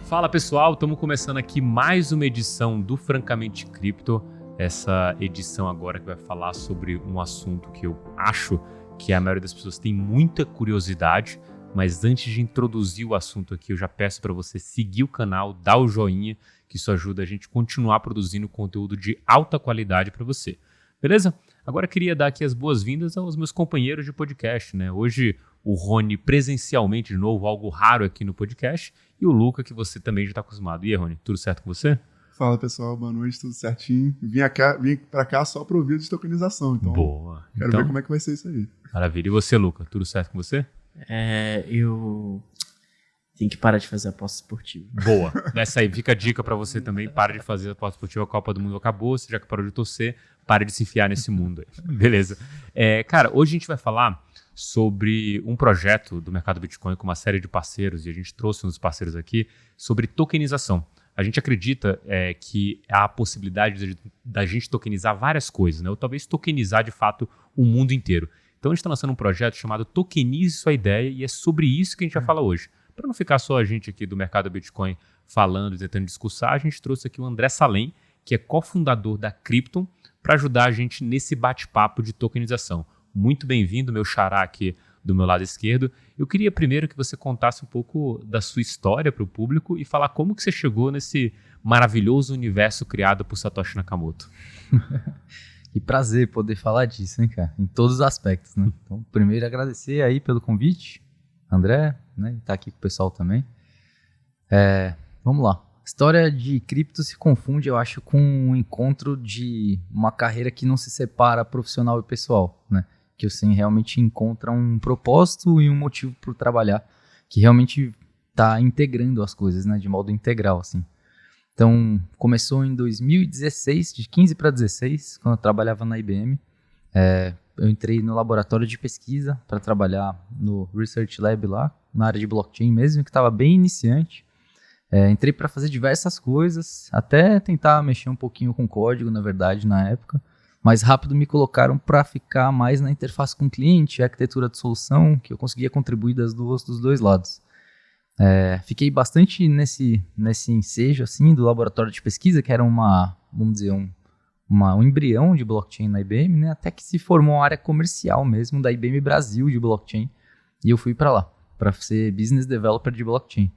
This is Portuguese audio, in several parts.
Fala pessoal, estamos começando aqui mais uma edição do Francamente Cripto. Essa edição agora que vai falar sobre um assunto que eu acho que a maioria das pessoas tem muita curiosidade, mas antes de introduzir o assunto aqui, eu já peço para você seguir o canal, dar o joinha, que isso ajuda a gente a continuar produzindo conteúdo de alta qualidade para você. Beleza? Agora eu queria dar aqui as boas-vindas aos meus companheiros de podcast, né? Hoje o Rony presencialmente de novo, algo raro aqui no podcast, e o Luca, que você também já está acostumado. E aí, Rony, tudo certo com você? Fala pessoal, boa noite, tudo certinho. Vim pra cá só para ouvir de tokenização, então Boa. Quero ver como é que vai ser isso aí. Maravilha. E você, Luca, tudo certo com você? Eu tenho que parar de fazer aposta esportiva. Boa. Essa aí fica a dica pra você também. Para de fazer aposta esportiva, a Copa do Mundo acabou. Você já que parou de torcer, para de se enfiar nesse mundo aí. Beleza. Cara, hoje a gente vai falar sobre um projeto do mercado Bitcoin com uma série de parceiros, e a gente trouxe uns parceiros aqui, sobre tokenização. A gente acredita que há a possibilidade da gente tokenizar várias coisas, né? Ou talvez tokenizar de fato o mundo inteiro. Então a gente está lançando um projeto chamado Tokenize Sua Ideia, e é sobre isso que a gente vai falar hoje. Para não ficar só a gente aqui do mercado Bitcoin falando e tentando discursar, a gente trouxe aqui o André Salem, que é cofundador da Crypton, para ajudar a gente nesse bate-papo de tokenização. Muito bem-vindo, meu xará aqui do meu lado esquerdo. Eu queria primeiro que você contasse um pouco da sua história para o público e falar como que você chegou nesse maravilhoso universo criado por Satoshi Nakamoto. Que prazer poder falar disso, hein, cara? Em todos os aspectos, né? Então, primeiro agradecer aí pelo convite, André, né? E tá aqui com o pessoal também. Vamos lá. A história de cripto se confunde, eu acho, com um encontro de uma carreira que não se separa profissional e pessoal, né? Que você realmente encontra um propósito e um motivo para trabalhar, que realmente está integrando as coisas, né? De modo integral, assim. Então, começou em 2016, de 15 para 16, quando eu trabalhava na IBM. Eu entrei no laboratório de pesquisa para trabalhar no Research Lab lá, na área de blockchain mesmo, que estava bem iniciante. Entrei para fazer diversas coisas, até tentar mexer um pouquinho com código, na verdade, na época. Mas rápido me colocaram para ficar mais na interface com o cliente, arquitetura de solução, que eu conseguia contribuir dos dois lados. Fiquei bastante nesse ensejo assim, do laboratório de pesquisa, que era vamos dizer, um embrião de blockchain na IBM, né? Até que se formou a área comercial mesmo da IBM Brasil de blockchain. E eu fui para lá, para ser business developer de blockchain.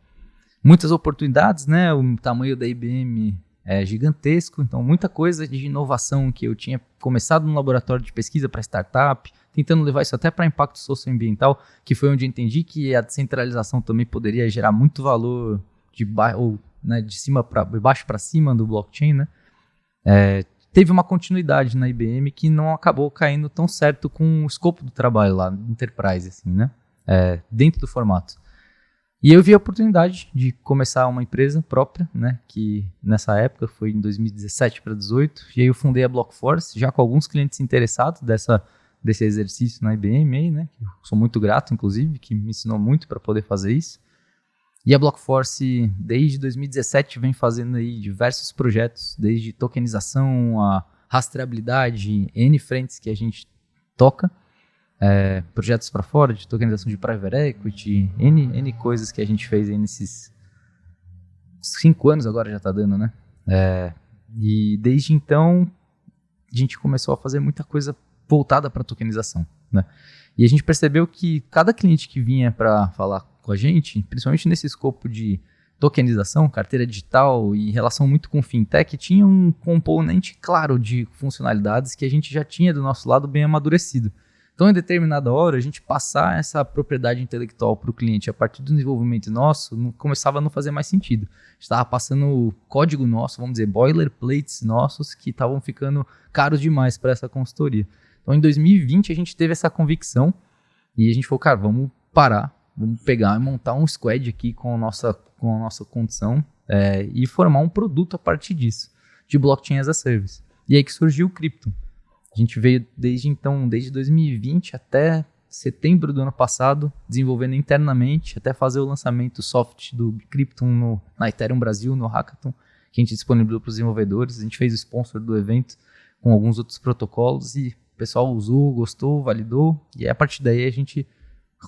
Muitas oportunidades, né? O tamanho da IBM é gigantesco, então muita coisa de inovação que eu tinha começado no laboratório de pesquisa para startup, tentando levar isso até para impacto socioambiental, que foi onde eu entendi que a descentralização também poderia gerar muito valor de baixo para cima do blockchain, né? Teve uma continuidade na IBM que não acabou caindo tão certo com o escopo do trabalho lá, Enterprise, assim, né? Dentro do formato. E eu vi a oportunidade de começar uma empresa própria, né, que nessa época foi em 2017 para 2018, e aí eu fundei a Blockforce, já com alguns clientes interessados desse exercício na IBM, aí, né, que eu sou muito grato, inclusive, que me ensinou muito para poder fazer isso. E a Blockforce, desde 2017, vem fazendo aí diversos projetos, desde tokenização, a rastreabilidade, N frentes que a gente toca, projetos para fora, de tokenização de private equity, N coisas que a gente fez aí nesses 5 anos agora já está dando, né? E desde então a gente começou a fazer muita coisa voltada para tokenização, né? E a gente percebeu que cada cliente que vinha para falar com a gente, principalmente nesse escopo de tokenização, carteira digital e relação muito com fintech, tinha um componente claro de funcionalidades que a gente já tinha do nosso lado bem amadurecido. Então, em determinada hora, a gente passar essa propriedade intelectual para o cliente a partir do desenvolvimento nosso começava a não fazer mais sentido. A gente estava passando o código nosso, vamos dizer, boilerplates nossos que estavam ficando caros demais para essa consultoria. Então, em 2020, a gente teve essa convicção e a gente falou, cara, vamos parar, vamos pegar e montar um squad aqui com a nossa condição e formar um produto a partir disso, de blockchain as a service. E aí que surgiu o Crypton. A gente veio desde 2020 até setembro do ano passado, desenvolvendo internamente, até fazer o lançamento soft do Crypton na Ethereum Brasil, no Hackathon, que a gente disponibilizou para os desenvolvedores. A gente fez o sponsor do evento com alguns outros protocolos e o pessoal usou, gostou, validou. E a partir daí a gente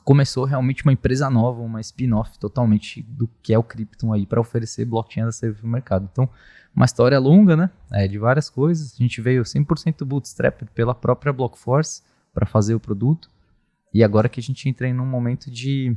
começou realmente uma empresa nova, uma spin-off totalmente do que é o Crypton aí para oferecer blockchain a serviço no mercado. Então, uma história longa, né? De várias coisas. A gente veio 100% bootstrap pela própria Blockforce para fazer o produto. E agora que a gente entra em um momento de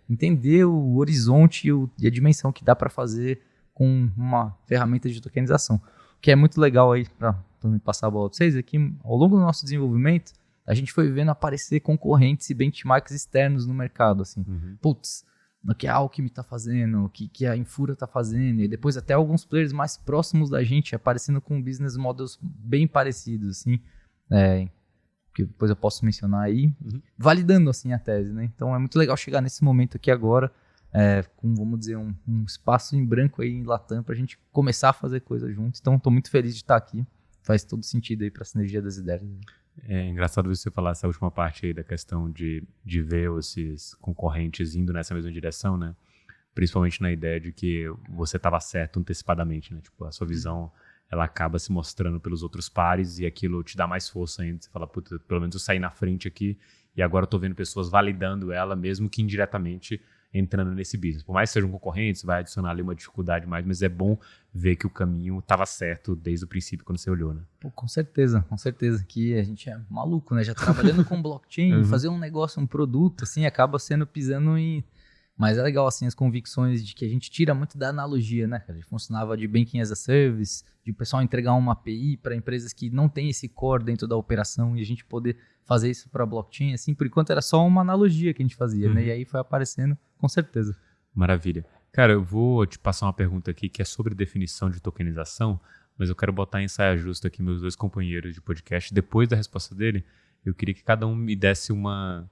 entender o horizonte e a dimensão que dá para fazer com uma ferramenta de tokenização. O que é muito legal aí, para me passar a bola para vocês, é que ao longo do nosso desenvolvimento, a gente foi vendo aparecer concorrentes e benchmarks externos no mercado, assim. Putz, o que a Alchemy tá fazendo, o que a Infura tá fazendo, e depois até alguns players mais próximos da gente aparecendo com business models bem parecidos, assim, que depois eu posso mencionar aí, validando, assim, a tese, né? Então é muito legal chegar nesse momento aqui agora, com, vamos dizer, um espaço em branco aí em Latam pra gente começar a fazer coisa junto. Então tô muito feliz de estar aqui, faz todo sentido aí pra sinergia das ideias. É engraçado você falar essa última parte aí da questão de ver esses concorrentes indo nessa mesma direção, né? Principalmente na ideia de que você estava certo antecipadamente, né? Tipo, a sua visão, ela acaba se mostrando pelos outros pares e aquilo te dá mais força ainda. Você fala, puta, pelo menos eu saí na frente aqui e agora eu tô vendo pessoas validando ela, mesmo que indiretamente entrando nesse business. Por mais que sejam concorrentes, vai adicionar ali uma dificuldade mais, mas é bom ver que o caminho estava certo desde o princípio quando você olhou, né? Pô, com certeza, que a gente é maluco, né? Já trabalhando com blockchain, fazer um negócio, um produto, assim, acaba pisando em... Mas é legal, assim, as convicções de que a gente tira muito da analogia, né? A gente funcionava de banking as a service, de o pessoal entregar uma API para empresas que não tem esse core dentro da operação e a gente poder fazer isso para blockchain, assim, por enquanto era só uma analogia que a gente fazia, né? E aí foi aparecendo, com certeza. Maravilha. Cara, eu vou te passar uma pergunta aqui que é sobre definição de tokenização, mas eu quero botar em saia justa aqui meus dois companheiros de podcast. Depois da resposta dele, eu queria que cada um me desse uma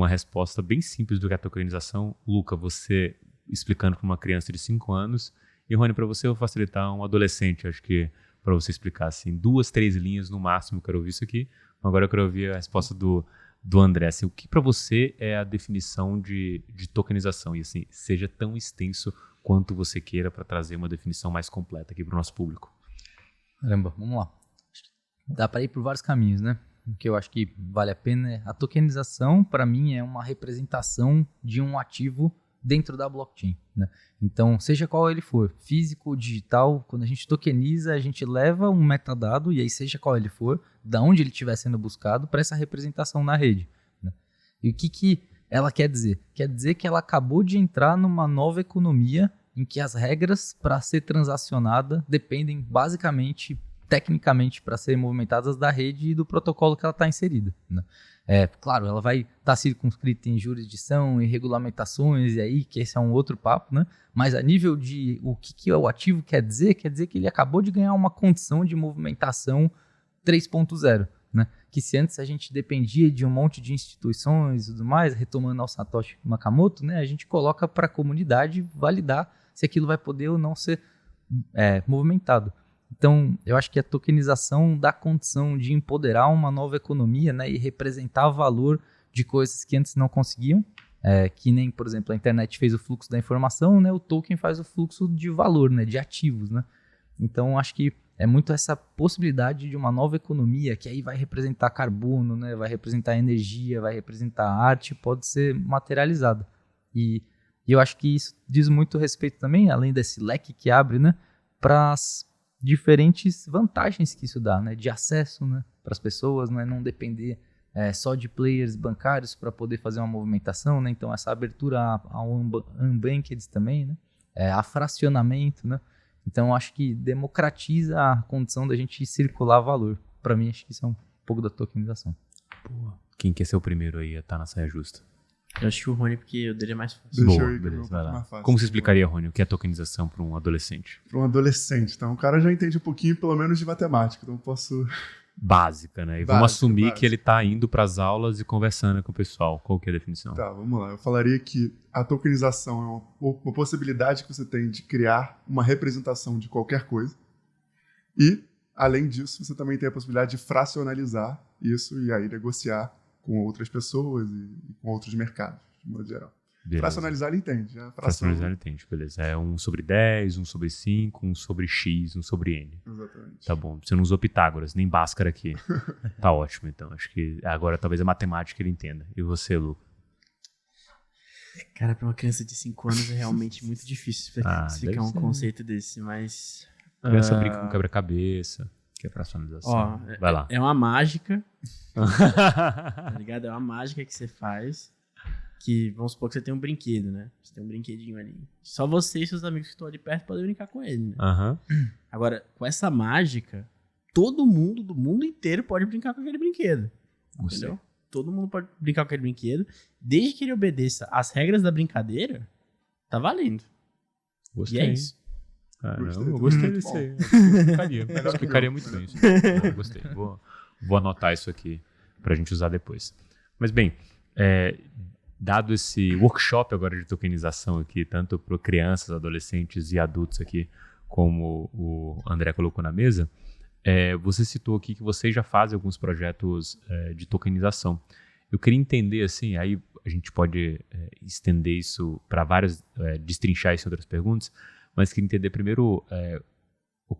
resposta bem simples do que é a tokenização. Luca, você explicando para uma criança de 5 anos, e Rony, para você eu vou facilitar um adolescente, acho que para você explicar assim, 2, 3 linhas no máximo, eu quero ouvir isso aqui. Agora eu quero ouvir a resposta do André. Assim, o que para você é a definição de tokenização? E assim, seja tão extenso quanto você queira para trazer uma definição mais completa aqui para o nosso público. Caramba, vamos lá. Dá para ir por vários caminhos, né? O que eu acho que vale a pena é a tokenização, para mim, é uma representação de um ativo dentro da blockchain, né? Então, seja qual ele for, físico ou digital, quando a gente tokeniza, a gente leva um metadado, e aí seja qual ele for, da onde ele estiver sendo buscado, para essa representação na rede, né? E o que ela quer dizer? Quer dizer que ela acabou de entrar numa nova economia em que as regras para ser transacionada dependem basicamente, tecnicamente, para serem movimentadas da rede e do protocolo que ela está inserida, né? Claro, ela vai estar circunscrita em jurisdição e regulamentações, e aí que esse é um outro papo, né? Mas a nível de o que o ativo quer dizer que ele acabou de ganhar uma condição de movimentação 3.0, né? Que se antes a gente dependia de um monte de instituições e tudo mais, retomando ao Satoshi Nakamoto, né? A gente coloca para a comunidade validar se aquilo vai poder ou não ser movimentado. Então, eu acho que a tokenização dá condição de empoderar uma nova economia, né, e representar valor de coisas que antes não conseguiam, que nem, por exemplo, a internet fez o fluxo da informação, né, o token faz o fluxo de valor, né, de ativos, né? Então, acho que é muito essa possibilidade de uma nova economia que aí vai representar carbono, né, vai representar energia, vai representar arte, pode ser materializada. E eu acho que isso diz muito respeito também, além desse leque que abre, né, para as diferentes vantagens que isso dá, né, de acesso, né, para as pessoas, né, não depender só de players bancários para poder fazer uma movimentação, né, então essa abertura ao unbanked também, né, a fracionamento, né, então acho que democratiza a condição da gente circular valor. Para mim, acho que isso é um pouco da tokenização. Boa. Quem quer ser o primeiro aí a estar na saia justa? Eu acho que o Rony, porque o dele é mais fácil. Deixa Boa, eu ir, beleza, vai lá. mais fácil. Como você explicaria, Rony, o que é tokenização para um adolescente? Para um adolescente, então o cara já entende um pouquinho, pelo menos, de matemática, então eu posso... Básica, né? E vamos assumir que ele está indo para as aulas e conversando com o pessoal. Qual que é a definição? Tá, vamos lá. Eu falaria que a tokenização é uma possibilidade que você tem de criar uma representação de qualquer coisa. E, além disso, você também tem a possibilidade de fracionalizar isso e aí negociar com outras pessoas e com outros mercados, de modo geral. Beleza. Fracionalizar ele entende. Fracionalizar ele entende, beleza. É 1/10, 1/5, 1/x, 1/n. Exatamente. Tá bom. Você não usou Pitágoras, nem Bhaskara aqui. Tá ótimo, então. Acho que agora talvez a matemática ele entenda. E você, Lu? Cara, pra uma criança de 5 anos é realmente muito difícil explicar deve um ser. conceito desse, mas... Criança brinca com quebra-cabeça, que é personalização. Ó, Vai lá. é uma mágica, tá ligado? É uma mágica que você faz, que vamos supor que você tem um brinquedo, né? Você tem um brinquedinho ali. Só você e seus amigos que estão ali perto podem brincar com ele, né? Aham. Agora, com essa mágica, todo mundo do mundo inteiro pode brincar com aquele brinquedo. Gostei. Entendeu? Todo mundo pode brincar com aquele brinquedo. Desde que ele obedeça às regras da brincadeira, tá valendo. Gostei. E é isso. Eu gostei desse aí. Explicaria muito bem isso. Eu gostei. Vou anotar isso aqui pra gente usar depois. Mas bem, dado esse workshop agora de tokenização aqui, tanto para crianças, adolescentes e adultos aqui, como o André colocou na mesa, você citou aqui que vocês já fazem alguns projetos de tokenização. Eu queria entender, assim, aí a gente pode estender isso para várias, destrinchar isso em outras perguntas, mas queria entender primeiro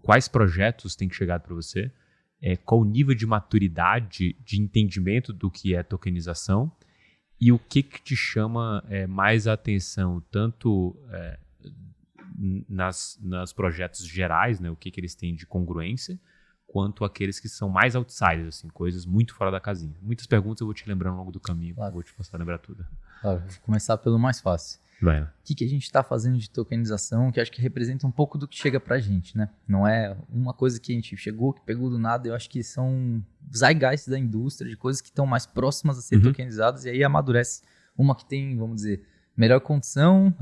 quais projetos têm chegado para você, qual o nível de maturidade, de entendimento do que é tokenização e o que te chama mais a atenção, tanto nas projetos gerais, né, o que eles têm de congruência, quanto aqueles que são mais outsiders, assim, coisas muito fora da casinha. Muitas perguntas eu vou te lembrando ao longo do caminho, Claro. vou te passar a lembrar tudo. Claro, vou começar pelo mais fácil. Vai. O que a gente está fazendo de tokenização, que acho que representa um pouco do que chega pra gente, né? Não é uma coisa que a gente chegou, que pegou do nada, eu acho que são zeitgeists da indústria, de coisas que estão mais próximas a ser tokenizadas, e aí amadurece uma que tem, vamos dizer, melhor condição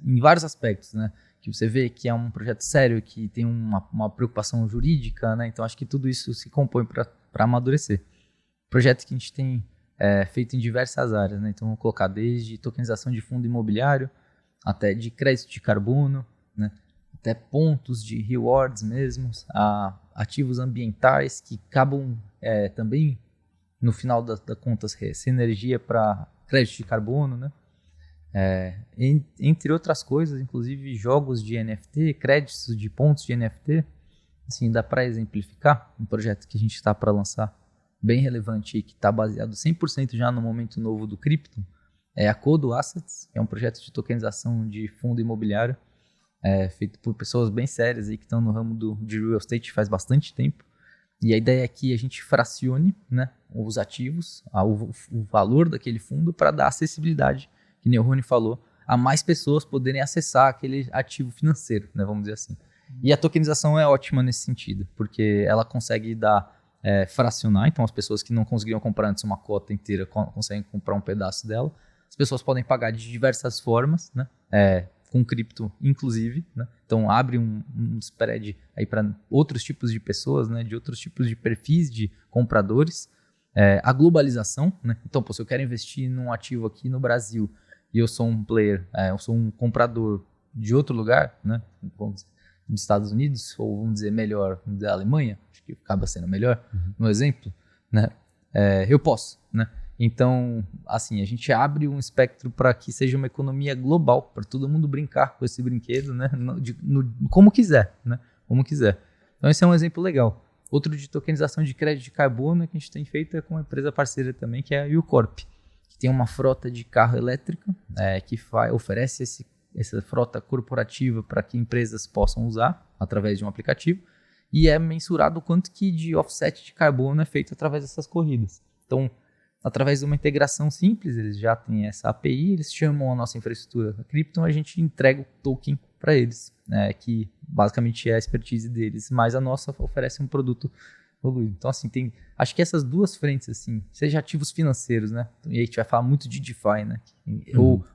em vários aspectos, né? Que você vê que é um projeto sério, que tem uma preocupação jurídica, né? Então acho que tudo isso se compõe para amadurecer. Projetos que a gente tem feito em diversas áreas, né? Então vamos colocar desde tokenização de fundo imobiliário, até de crédito de carbono, né? Até pontos de rewards mesmo, a ativos ambientais que acabam também, no final das contas, ser energia para crédito de carbono, né? Entre outras coisas, inclusive jogos de NFT, créditos de pontos de NFT, assim, dá para exemplificar um projeto que a gente está para lançar bem relevante e que está baseado 100% já no momento novo do cripto, é a Codo Assets, que é um projeto de tokenização de fundo imobiliário, feito por pessoas bem sérias aí que estão no ramo de real estate faz bastante tempo. E a ideia é que a gente fracione, né, os ativos, o valor daquele fundo para dar acessibilidade, que nem o Rony falou, a mais pessoas poderem acessar aquele ativo financeiro, né, vamos dizer assim. E a tokenização é ótima nesse sentido, porque ela consegue fracionar, então as pessoas que não conseguiam comprar antes uma cota inteira conseguem comprar um pedaço dela. As pessoas podem pagar de diversas formas, né, com cripto inclusive, né? Então abre um spread aí para outros tipos de pessoas, né, de outros tipos de perfis de compradores. A globalização, né? Então, se eu quero investir num ativo aqui no Brasil e eu sou um player, eu sou um comprador de outro lugar, né, vamos dizer, dos Estados Unidos, ou vamos dizer melhor, da Alemanha, acho que acaba sendo melhor, no exemplo, né, eu posso, né? Então, assim, a gente abre um espectro para que seja uma economia global, para todo mundo brincar com esse brinquedo, né, como quiser, né, como quiser. Então, esse é um exemplo legal. Outro de tokenização de crédito de carbono que a gente tem feito com uma empresa parceira também, que é a Ucorp, que tem uma frota de carro elétrico, que oferece essa frota corporativa para que empresas possam usar através de um aplicativo, e é mensurado o quanto que de offset de carbono é feito através dessas corridas. Então, através de uma integração simples, eles já têm essa API, eles chamam a nossa infraestrutura da Krypton, a gente entrega o token para eles, né, que basicamente é a expertise deles, mas a nossa oferece um produto evoluído. Então, assim, acho que essas duas frentes, assim, seja ativos financeiros, né, e aí a gente vai falar muito de DeFi, né,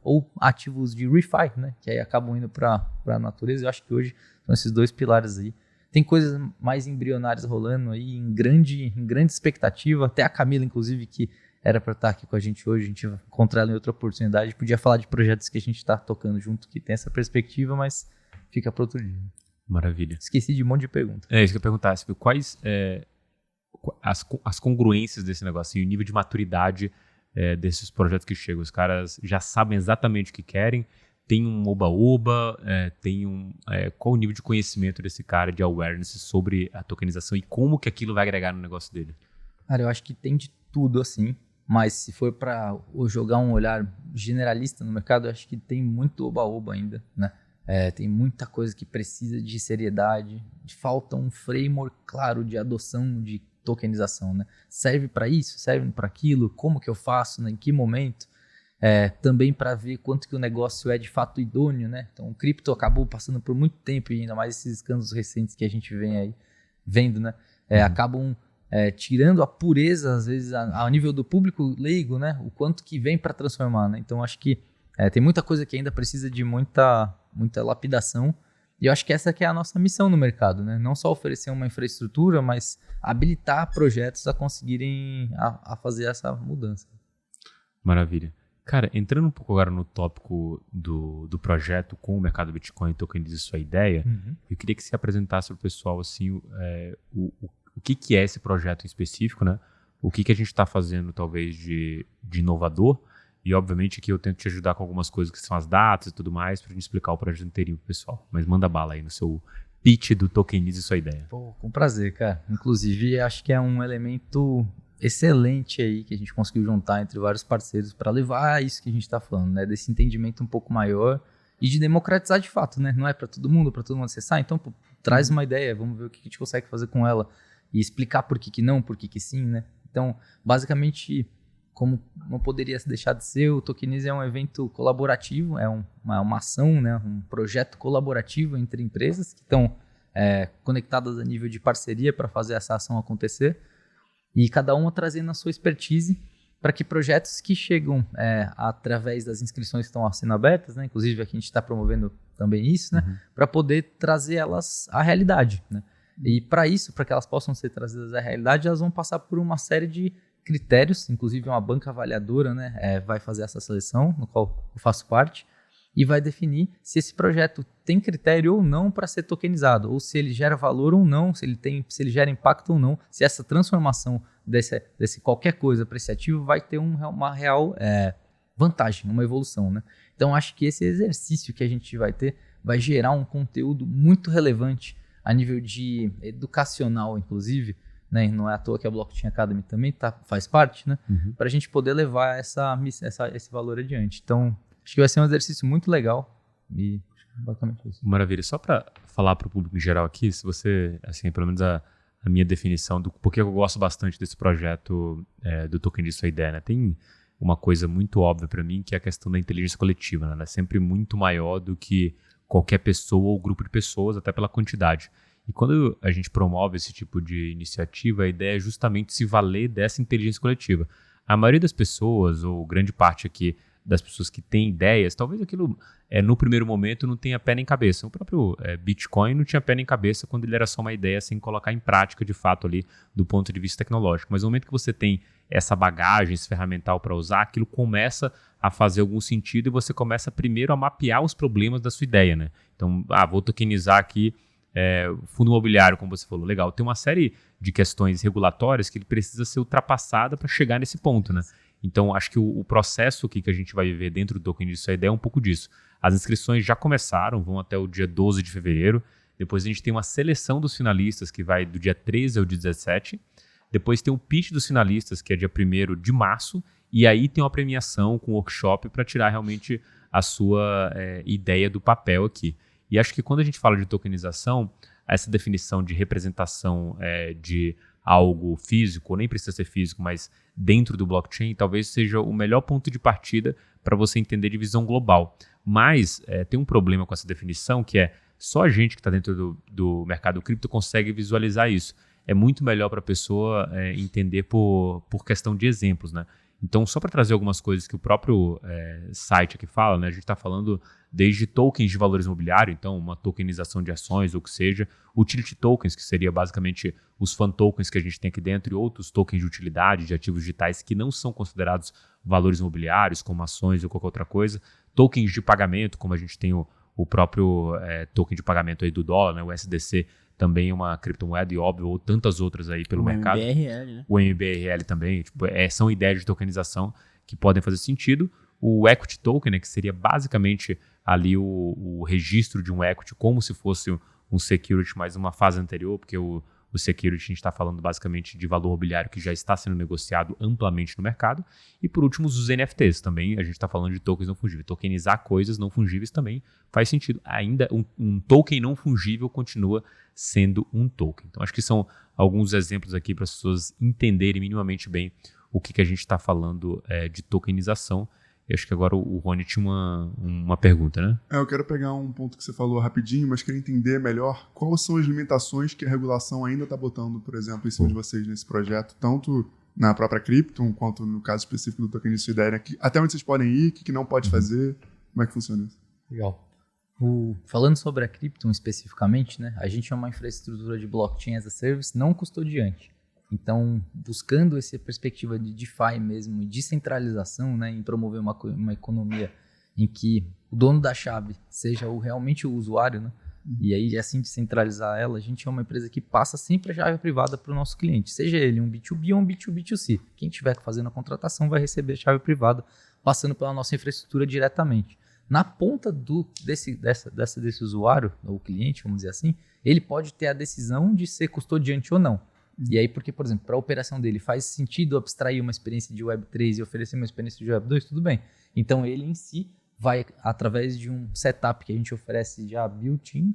ou ativos de ReFi, né, que aí acabam indo para a natureza. Eu acho que hoje são esses dois pilares aí. Tem coisas mais embrionárias rolando aí, em grande expectativa, até a Camila, inclusive, que era para estar aqui com a gente hoje, a gente vai encontrar ela em outra oportunidade, podia falar de projetos que a gente está tocando junto, que tem essa perspectiva, mas fica para outro dia. Maravilha. Esqueci de um monte de perguntas. É isso que eu ia perguntar, quais as congruências desse negócio, e o nível de maturidade desses projetos que chegam. Os caras já sabem exatamente o que querem, tem um oba-oba, qual o nível de conhecimento desse cara, de awareness sobre a tokenização e como que aquilo vai agregar no negócio dele? Cara, eu acho que tem de tudo, assim. mas se for para jogar um olhar generalista no mercado, eu acho que tem muito oba-oba ainda, né? Tem muita coisa que precisa de seriedade, falta um framework claro de adoção de tokenização, né? Serve para isso, serve para aquilo, como que eu faço, né? Em que momento? Também para ver quanto que o negócio é de fato idôneo, né? Então o cripto acabou passando por muito tempo, e ainda mais esses escândalos recentes que a gente vem aí vendo, né? Acabam tirando a pureza, às vezes, ao nível do público leigo, né? O quanto que vem para transformar, né? Então acho que tem muita coisa que ainda precisa de muita lapidação, e eu acho que essa que é a nossa missão no mercado, né? Não só oferecer uma infraestrutura, mas habilitar projetos a conseguirem a fazer essa mudança. Maravilha. Cara, entrando um pouco agora no tópico do projeto com o mercado Bitcoin e tokenize sua ideia, eu queria que você apresentasse para o pessoal assim, o que é esse projeto em específico, né? O que a gente está fazendo talvez de inovador, e obviamente aqui eu tento te ajudar com algumas coisas que são as datas e tudo mais, para a gente explicar o projeto inteirinho pro pessoal. Mas manda bala aí no seu pitch do tokenize sua ideia. Pô, com prazer, cara. Inclusive, acho que é um elemento excelente aí que a gente conseguiu juntar entre vários parceiros para levar isso que a gente está falando, né? Desse entendimento um pouco maior e de democratizar de fato, né? Não é para todo mundo acessar, então pô, traz uma ideia, vamos ver o que a gente consegue fazer com ela e explicar por que não, por que sim, né? Então, basicamente, como não poderia deixar de ser, o Tokenize é um evento colaborativo, é uma ação, né? Um projeto colaborativo entre empresas que estão conectadas a nível de parceria para fazer essa ação acontecer, e cada uma trazendo a sua expertise para que projetos que chegam através das inscrições que estão sendo abertas, né? Inclusive aqui a gente está promovendo também isso, né? Para poder trazer elas à realidade, né? E para isso, para que elas possam ser trazidas à realidade, elas vão passar por uma série de critérios, inclusive uma banca avaliadora, né? Vai fazer essa seleção, no qual eu faço parte, e vai definir se esse projeto tem critério ou não para ser tokenizado, ou se ele gera valor ou não, se ele gera impacto ou não, se essa transformação desse qualquer coisa para esse ativo vai ter uma real vantagem, uma evolução, né? Então acho que esse exercício que a gente vai ter vai gerar um conteúdo muito relevante a nível de educacional, inclusive, né? Não é à toa que a Blockchain Academy também faz parte, né? Para a gente poder levar esse valor adiante. Então acho que vai ser um exercício muito legal e basicamente isso. Maravilha. Só para falar para o público em geral aqui, se você, assim, pelo menos a minha definição do porquê eu gosto bastante desse projeto do Tokenize sua ideia, né? Tem uma coisa muito óbvia para mim, que é a questão da inteligência coletiva, né? Ela é sempre muito maior do que qualquer pessoa ou grupo de pessoas, até pela quantidade. E quando a gente promove esse tipo de iniciativa, a ideia é justamente se valer dessa inteligência coletiva. A maioria das pessoas, ou grande parte aqui das pessoas que têm ideias, talvez aquilo no primeiro momento não tenha pé nem cabeça. O próprio Bitcoin não tinha pé nem cabeça quando ele era só uma ideia sem colocar em prática de fato ali do ponto de vista tecnológico. Mas no momento que você tem essa bagagem, esse ferramental para usar, aquilo começa a fazer algum sentido e você começa primeiro a mapear os problemas da sua ideia, né? Então, vou tokenizar aqui fundo imobiliário, como você falou. Legal, tem uma série de questões regulatórias que ele precisa ser ultrapassada para chegar nesse ponto, né? Então, acho que o processo que a gente vai viver dentro do Tokenize sua ideia é um pouco disso. As inscrições já começaram, vão até o dia 12 de fevereiro. Depois a gente tem uma seleção dos finalistas, que vai do dia 13 ao dia 17. Depois tem o pitch dos finalistas, que é dia 1º de março. E aí tem uma premiação com workshop para tirar realmente a sua ideia do papel aqui. E acho que quando a gente fala de tokenização, essa definição de representação de algo físico, ou nem precisa ser físico, mas dentro do blockchain, talvez seja o melhor ponto de partida para você entender de visão global. Mas tem um problema com essa definição, que é só a gente que está dentro do mercado cripto consegue visualizar isso. É muito melhor para a pessoa entender por questão de exemplos, né? Então, só para trazer algumas coisas que o próprio site aqui fala, né? A gente está falando desde tokens de valores imobiliários, então uma tokenização de ações ou o que seja, utility tokens, que seria basicamente os fan tokens que a gente tem aqui dentro, e outros tokens de utilidade, de ativos digitais que não são considerados valores imobiliários, como ações ou qualquer outra coisa, tokens de pagamento, como a gente tem o próprio token de pagamento aí do dólar, né? O SDC também é uma criptomoeda, e óbvio, ou tantas outras aí pelo mercado. O MBRL, né? O MBRL também, são ideias de tokenização que podem fazer sentido. O equity token, né, que seria basicamente ali o registro de um equity, como se fosse um security, mas uma fase anterior, porque o O security, a gente está falando basicamente de valor mobiliário que já está sendo negociado amplamente no mercado. E por último, os NFTs também, a gente está falando de tokens não fungíveis. Tokenizar coisas não fungíveis também faz sentido. Ainda um token não fungível continua sendo um token. Então, acho que são alguns exemplos aqui para as pessoas entenderem minimamente bem o que a gente está falando de tokenização. Eu acho que agora o Rony tinha uma pergunta, né? Eu quero pegar um ponto que você falou rapidinho, mas queria entender melhor quais são as limitações que a regulação ainda está botando, por exemplo, em cima de vocês nesse projeto, tanto na própria Krypton, quanto no caso específico do Tokenize Ideia. Até onde vocês podem ir, o que não pode fazer, como é que funciona isso? Legal. Falando sobre a Krypton especificamente, né, a gente é uma infraestrutura de blockchain as a service não custodiante. Então, buscando essa perspectiva de DeFi mesmo e descentralização, né, em promover uma economia em que o dono da chave seja realmente o usuário, né, e aí assim descentralizar ela, a gente é uma empresa que passa sempre a chave privada para o nosso cliente, seja ele um B2B ou um B2B2C. Quem estiver fazendo a contratação vai receber a chave privada passando pela nossa infraestrutura diretamente. Na ponta desse usuário, ou cliente, vamos dizer assim, ele pode ter a decisão de ser custodiante ou não. E aí, porque, por exemplo, para a operação dele faz sentido abstrair uma experiência de Web3 e oferecer uma experiência de Web2, tudo bem. Então, ele em si vai, através de um setup que a gente oferece já built-in,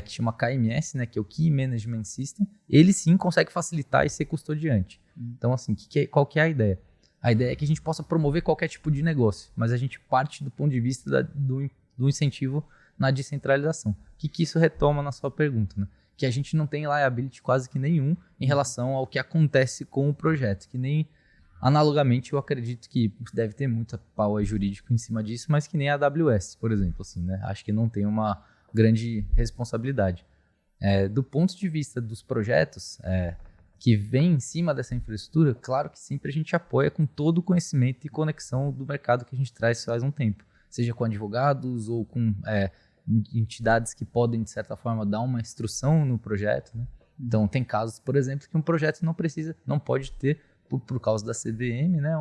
que chama KMS, né, que é o Key Management System, ele sim consegue facilitar e ser custodiante. Então, assim, qual que é a ideia? A ideia é que a gente possa promover qualquer tipo de negócio, mas a gente parte do ponto de vista do incentivo na descentralização. O que isso retoma na sua pergunta, né? Que a gente não tem liability quase que nenhum em relação ao que acontece com o projeto, que nem analogamente eu acredito que deve ter muita power jurídico em cima disso, mas que nem a AWS, por exemplo, assim, né? Acho que não tem uma grande responsabilidade. Do ponto de vista dos projetos que vem em cima dessa infraestrutura, claro que sempre a gente apoia com todo o conhecimento e conexão do mercado que a gente traz faz um tempo, seja com advogados ou com entidades que podem, de certa forma, dar uma instrução no projeto, né? Então, tem casos, por exemplo, que um projeto não pode ter, por causa da CVM, né,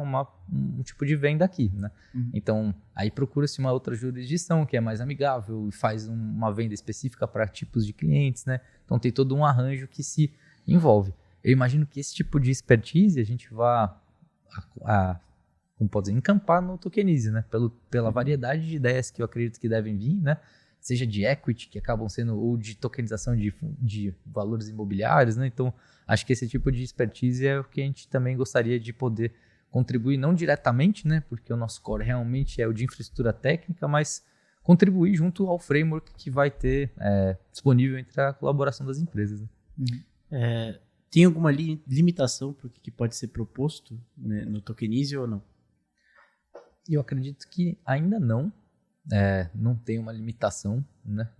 um tipo de venda aqui, né? Então, aí procura-se uma outra jurisdição que é mais amigável e faz uma venda específica para tipos de clientes, né? Então, tem todo um arranjo que se envolve. Eu imagino que esse tipo de expertise a gente vai, como pode dizer, encampar no Tokenize, né? Pela variedade de ideias que eu acredito que devem vir, né? Seja de equity, que acabam sendo, ou de tokenização de valores imobiliários, né? Então, acho que esse tipo de expertise é o que a gente também gostaria de poder contribuir, não diretamente, né? Porque o nosso core realmente é o de infraestrutura técnica, mas contribuir junto ao framework que vai ter disponível entre a colaboração das empresas, né? Tem alguma limitação para o que pode ser proposto, né, no Tokenize ou não? Eu acredito que ainda não. Não tem uma limitação, né?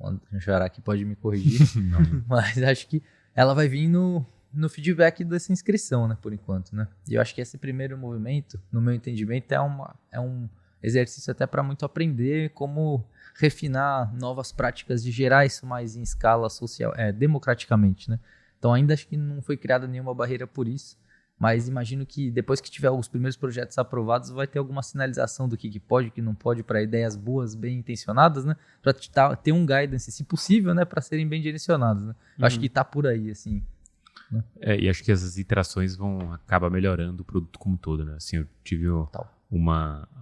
O Xará aqui pode me corrigir, mas acho que ela vai vir no feedback dessa inscrição, né? Por enquanto, né? E eu acho que esse primeiro movimento, no meu entendimento, é um exercício até para muito aprender como refinar novas práticas de gerar isso mais em escala social, democraticamente, né? Então ainda acho que não foi criada nenhuma barreira por isso. Mas imagino que depois que tiver os primeiros projetos aprovados, vai ter alguma sinalização do que pode e que não pode para ideias boas, bem intencionadas, né? Para ter um guidance, se possível, né? Para serem bem direcionadas, né? Acho que está por aí, assim. Né? E acho que essas iterações vão acabar melhorando o produto como um todo, né? Assim, eu tive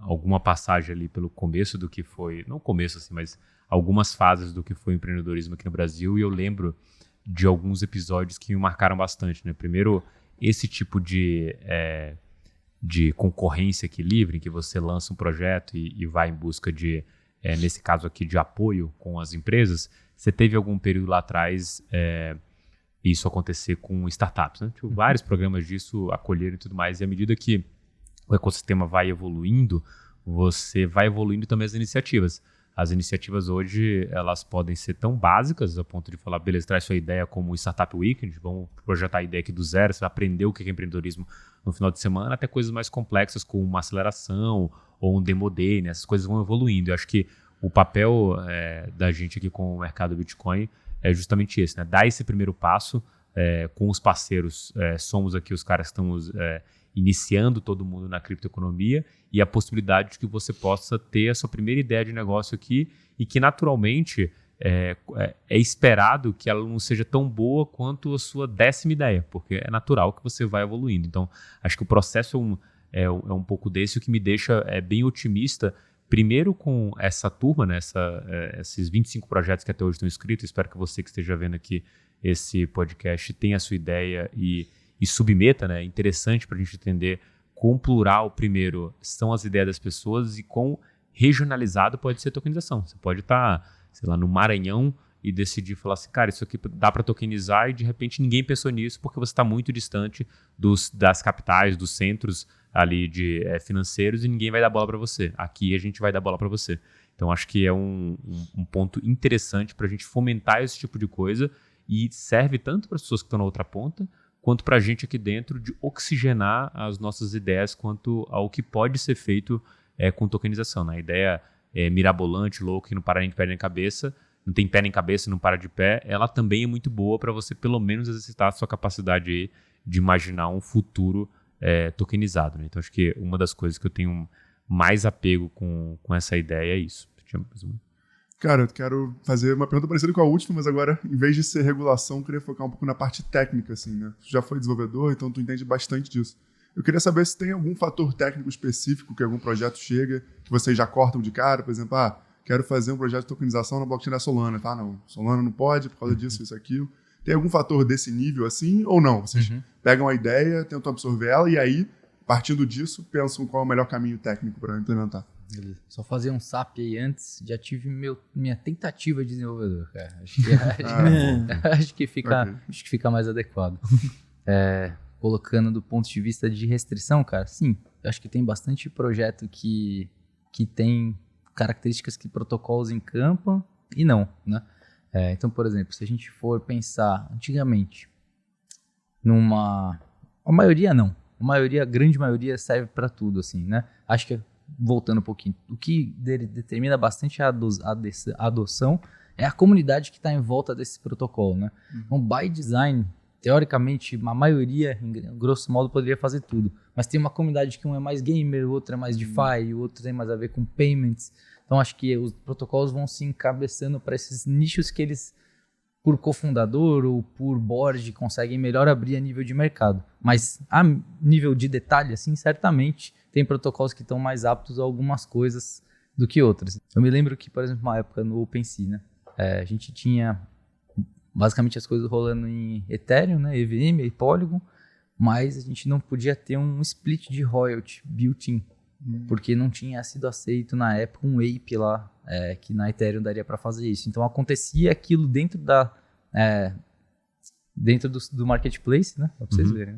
alguma passagem ali pelo começo do que foi, não começo assim, mas algumas fases do que foi o empreendedorismo aqui no Brasil, e eu lembro de alguns episódios que me marcaram bastante, né? Primeiro, esse tipo de concorrência aqui livre, em que você lança um projeto e vai em busca de, nesse caso aqui, de apoio com as empresas. Você teve algum período lá atrás isso acontecer com startups, né? Tipo, vários programas disso acolheram e tudo mais, e à medida que o ecossistema vai evoluindo, você vai evoluindo também as iniciativas. As iniciativas hoje, elas podem ser tão básicas, a ponto de falar, beleza, traz sua ideia como Startup Weekend, vamos projetar a ideia aqui do zero, você vai aprender o que é empreendedorismo no final de semana, até coisas mais complexas, como uma aceleração ou um Demo Day, né? Essas coisas vão evoluindo. Eu acho que o papel da gente aqui com o mercado Bitcoin é justamente esse, né? Dar esse primeiro passo com os parceiros. Somos aqui os caras que estamos iniciando todo mundo na criptoeconomia, e a possibilidade de que você possa ter a sua primeira ideia de negócio aqui e que naturalmente é esperado que ela não seja tão boa quanto a sua 10ª ideia, porque é natural que você vai evoluindo. Então, acho que o processo é um pouco desse, o que me deixa bem otimista, primeiro com essa turma, né, esses 25 projetos que até hoje estão inscritos. Espero que você que esteja vendo aqui esse podcast tenha a sua ideia e submeta, né? É interessante para a gente entender quão plural, primeiro, são as ideias das pessoas e quão regionalizado pode ser a tokenização. Você pode estar, sei lá, no Maranhão e decidir falar assim, cara, isso aqui dá para tokenizar, e de repente ninguém pensou nisso porque você está muito distante das capitais, dos centros ali financeiros, e ninguém vai dar bola para você. Aqui a gente vai dar bola para você. Então acho que é um ponto interessante para a gente fomentar esse tipo de coisa, e serve tanto para as pessoas que estão na outra ponta, quanto para a gente aqui dentro, de oxigenar as nossas ideias quanto ao que pode ser feito com tokenização. Né? A ideia mirabolante, louca, que não para nem de pé nem cabeça, não tem pé nem cabeça, não para de pé, ela também é muito boa para você pelo menos exercitar a sua capacidade aí de imaginar um futuro tokenizado. Né? Então acho que uma das coisas que eu tenho mais apego com essa ideia é isso. Cara, eu quero fazer uma pergunta parecida com a última, mas agora, em vez de ser regulação, eu queria focar um pouco na parte técnica, assim, né? Tu já foi desenvolvedor, então tu entende bastante disso. Eu queria saber se tem algum fator técnico específico que algum projeto chega, que vocês já cortam de cara, por exemplo, quero fazer um projeto de tokenização na blockchain da Solana. Tá, não, Solana não pode por causa disso, isso, aquilo. Tem algum fator desse nível, assim, ou não? Vocês pegam a ideia, tentam absorver ela, e aí, partindo disso, pensam qual é o melhor caminho técnico para implementar. Beleza. Só fazer um SAP aí antes, já tive minha tentativa de desenvolvedor, cara. Acho que fica mais adequado. Colocando do ponto de vista de restrição, cara, sim, eu acho que tem bastante projeto que tem características que protocolos encampam e não, né? Então, por exemplo, se a gente for pensar antigamente a maioria não, a grande maioria serve para tudo, assim, né? Acho que, voltando um pouquinho, o que determina bastante a adoção é a comunidade que está em volta desse protocolo, né? Então, by design, teoricamente, a maioria, em grosso modo, poderia fazer tudo. Mas tem uma comunidade que um é mais gamer, o outro é mais DeFi, o outro tem mais a ver com payments. Então, acho que os protocolos vão se encabeçando para esses nichos que eles, por cofundador ou por board, conseguem melhor abrir a nível de mercado. Mas a nível de detalhe, assim, certamente tem protocolos que estão mais aptos a algumas coisas do que outras. Eu me lembro que, por exemplo, uma época no OpenSea, né? A gente tinha basicamente as coisas rolando em Ethereum, né? EVM e Polygon, mas a gente não podia ter um split de royalty built-in, porque não tinha sido aceito na época um ape lá, que na Ethereum daria para fazer isso. Então acontecia aquilo dentro do marketplace, né? Para vocês verem,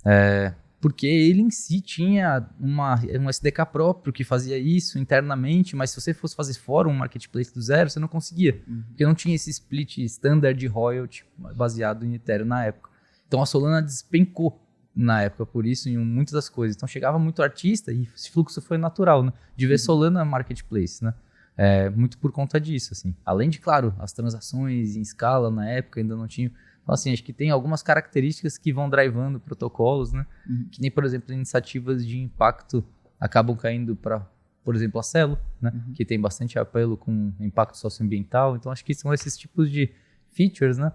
né? Porque ele em si tinha um SDK próprio que fazia isso internamente, mas se você fosse fazer fora um marketplace do zero, você não conseguia, porque não tinha esse split standard de royalty baseado em Ethereum na época. Então a Solana despencou na época por isso em muitas das coisas. Então chegava muito artista e esse fluxo foi natural, né? De ver Solana marketplace, né? Muito por conta disso, assim. Além de, claro, as transações em escala na época ainda não tinham. Então, assim, acho que tem algumas características que vão drivando protocolos, né? Que nem, por exemplo, iniciativas de impacto acabam caindo para, por exemplo, a Celo, né? Que tem bastante apelo com impacto socioambiental. Então, acho que são esses tipos de features, né?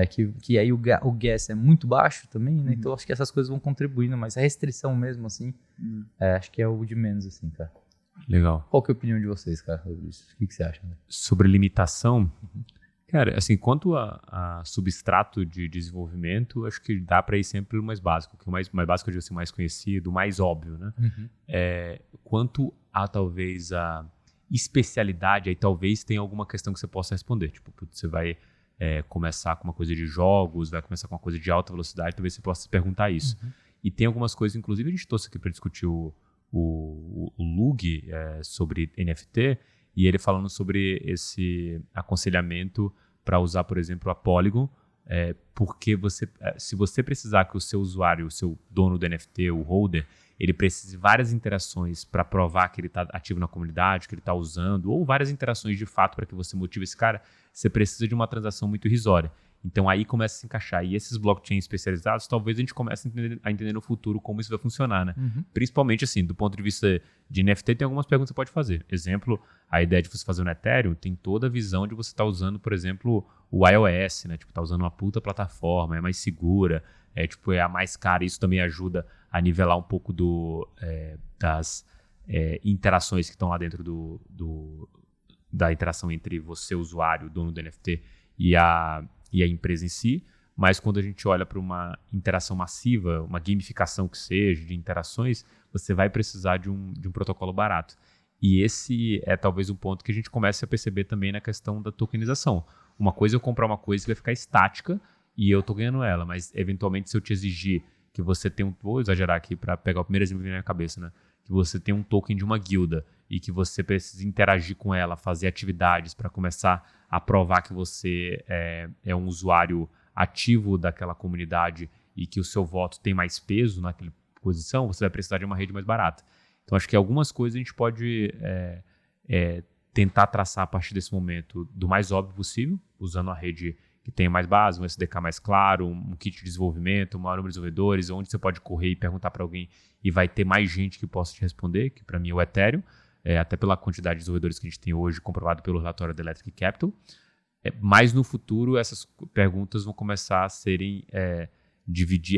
Que aí o gas é muito baixo também, né? Então, acho que essas coisas vão contribuindo, mas a restrição mesmo, assim, acho que é o de menos, assim, cara. Legal. Qual que é a opinião de vocês, cara, sobre isso? O que você acha? Né? Sobre limitação, cara, assim, quanto a substrato de desenvolvimento, acho que dá para ir sempre o mais básico, que o mais básico eu digo assim, mais conhecido, o mais óbvio, né? Quanto a talvez a especialidade, aí talvez tenha alguma questão que você possa responder, tipo, você vai começar com uma coisa de jogos, vai começar com uma coisa de alta velocidade, talvez você possa se perguntar isso. E tem algumas coisas, inclusive a gente trouxe aqui para discutir o Lug sobre NFT, e ele falando sobre esse aconselhamento para usar, por exemplo, a Polygon, porque se você precisar que o seu usuário, o seu dono do NFT, o holder, ele precise de várias interações para provar que ele está ativo na comunidade, que ele está usando, ou várias interações de fato para que você motive esse cara, você precisa de uma transação muito irrisória. Então aí começa a se encaixar. E esses blockchains especializados, talvez a gente comece a entender no futuro como isso vai funcionar, né? Principalmente assim, do ponto de vista de NFT, tem algumas perguntas que você pode fazer. Exemplo, a ideia de você fazer no Ethereum tem toda a visão de você estar usando, por exemplo, o iOS, né? Tipo, tá usando uma puta plataforma, é mais segura, é a mais cara. Isso também ajuda a nivelar um pouco das interações que estão lá dentro da interação entre você, usuário, dono do NFT, e a empresa em si. Mas quando a gente olha para uma interação massiva, uma gamificação que seja, de interações, você vai precisar de um protocolo barato. E esse é talvez um ponto que a gente comece a perceber também na questão da tokenização. Uma coisa é eu comprar uma coisa que vai ficar estática e eu tô ganhando ela, mas eventualmente se eu te exigir que você tenha vou exagerar aqui para pegar o primeiro exemplo que vem na minha cabeça, né? Que você tem um token de uma guilda e que você precisa interagir com ela, fazer atividades para começar a provar que você é um usuário ativo daquela comunidade e que o seu voto tem mais peso naquela posição, você vai precisar de uma rede mais barata. Então, acho que algumas coisas a gente pode tentar traçar a partir desse momento do mais óbvio possível, usando a rede que tem mais base, um SDK mais claro, um kit de desenvolvimento, um maior número de desenvolvedores, onde você pode correr e perguntar para alguém e vai ter mais gente que possa te responder, que para mim é o Ethereum, até pela quantidade de desenvolvedores que a gente tem hoje, comprovado pelo relatório da Electric Capital. Mas no futuro, essas perguntas vão começar a serem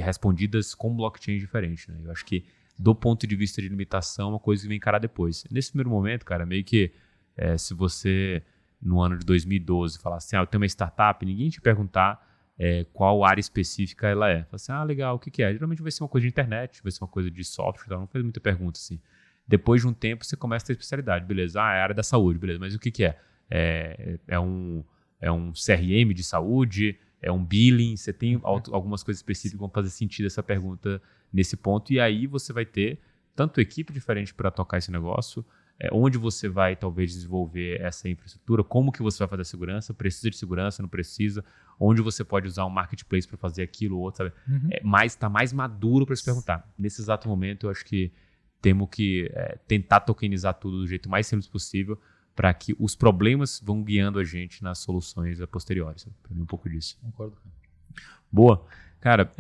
respondidas com blockchain diferente, né? Eu acho que, do ponto de vista de limitação, é uma coisa que vem encarar depois. Nesse primeiro momento, cara, meio que se você, no ano de 2012, falar assim, eu tenho uma startup, ninguém te perguntar qual área específica ela é. Fala assim, legal, o que é? Geralmente vai ser uma coisa de internet, vai ser uma coisa de software, não faz muita pergunta assim. Depois de um tempo, você começa a ter especialidade, beleza, é a área da saúde, beleza, mas o que é? É um CRM de saúde, é um billing, você tem algumas coisas específicas que vão fazer sentido essa pergunta nesse ponto, e aí você vai ter tanto equipe diferente para tocar esse negócio, onde você vai talvez desenvolver essa infraestrutura, como que você vai fazer a segurança, precisa de segurança, não precisa, onde você pode usar um marketplace para fazer aquilo ou outro, sabe? Está mais maduro para se perguntar. Nesse exato momento, eu acho que temos que tentar tokenizar tudo do jeito mais simples possível, para que os problemas vão guiando a gente nas soluções a posteriori. Para mim, um pouco disso. Concordo. Boa. Cara,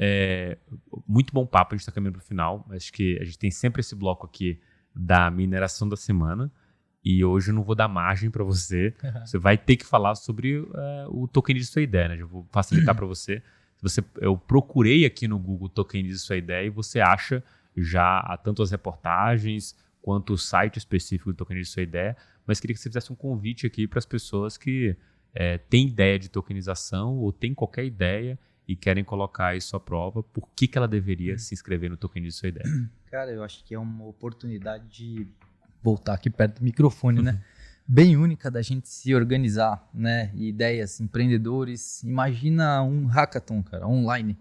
muito bom papo, a gente está caminhando para o final. Acho que a gente tem sempre esse bloco aqui da mineração da semana, e hoje eu não vou dar margem para você. Você vai ter que falar sobre o tokenize sua ideia, né? Eu vou facilitar para você. Eu procurei aqui no Google tokenize sua ideia e você acha já tanto as reportagens quanto o site específico do tokenize sua ideia, mas queria que você fizesse um convite aqui para as pessoas que têm ideia de tokenização ou têm qualquer ideia e querem colocar isso à prova, por que ela deveria se inscrever no tokenize sua ideia? Cara, eu acho que é uma oportunidade de voltar aqui perto do microfone, né? Bem única da gente se organizar, né? Ideias, empreendedores. Imagina um hackathon, cara, online.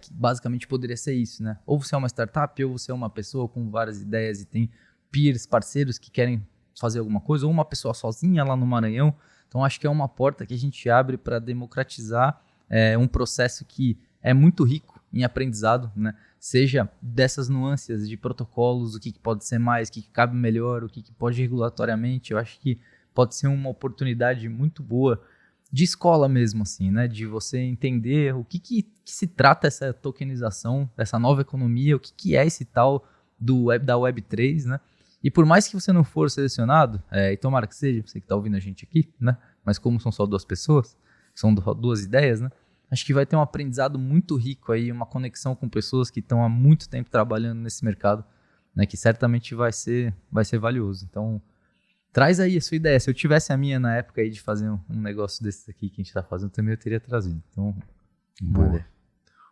Que basicamente poderia ser isso, né? Ou você é uma startup, ou você é uma pessoa com várias ideias e tem peers, parceiros que querem fazer alguma coisa, ou uma pessoa sozinha lá no Maranhão. Então, acho que é uma porta que a gente abre para democratizar um processo que é muito rico em aprendizado, né? Seja dessas nuances de protocolos, o que pode ser mais, o que cabe melhor, o que pode regulatoriamente. Eu acho que pode ser uma oportunidade muito boa de escola mesmo, assim, né? De você entender o que se trata essa tokenização, dessa nova economia, o que é esse tal da Web3, né? E por mais que você não for selecionado, e tomara que seja, você que está ouvindo a gente aqui, né? Mas como são só duas pessoas, são duas ideias, né? Acho que vai ter um aprendizado muito rico aí, uma conexão com pessoas que estão há muito tempo trabalhando nesse mercado, né? Que certamente vai ser valioso. Então, traz aí a sua ideia. Se eu tivesse a minha na época aí de fazer um negócio desses aqui que a gente está fazendo, também eu teria trazido. Então, boa.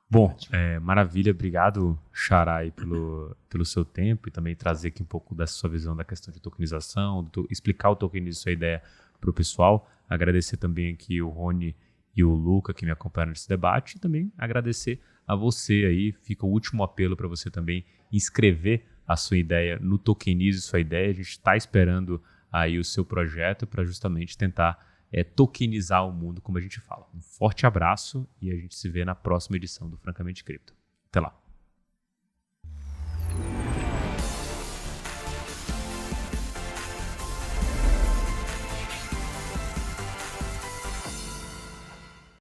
Bom, maravilha. Obrigado, Xará, aí, pelo seu tempo e também trazer aqui um pouco dessa sua visão da questão de tokenização, explicar o tokenize sua ideia para o pessoal. Agradecer também aqui o Rony e o Luca que me acompanharam nesse debate e também agradecer a você aí. Fica o último apelo para você também inscrever a sua ideia no Tokenize Sua Ideia. A gente está esperando aí o seu projeto para justamente tentar tokenizar o mundo, como a gente fala. Um forte abraço e a gente se vê na próxima edição do Francamente Cripto. Até lá.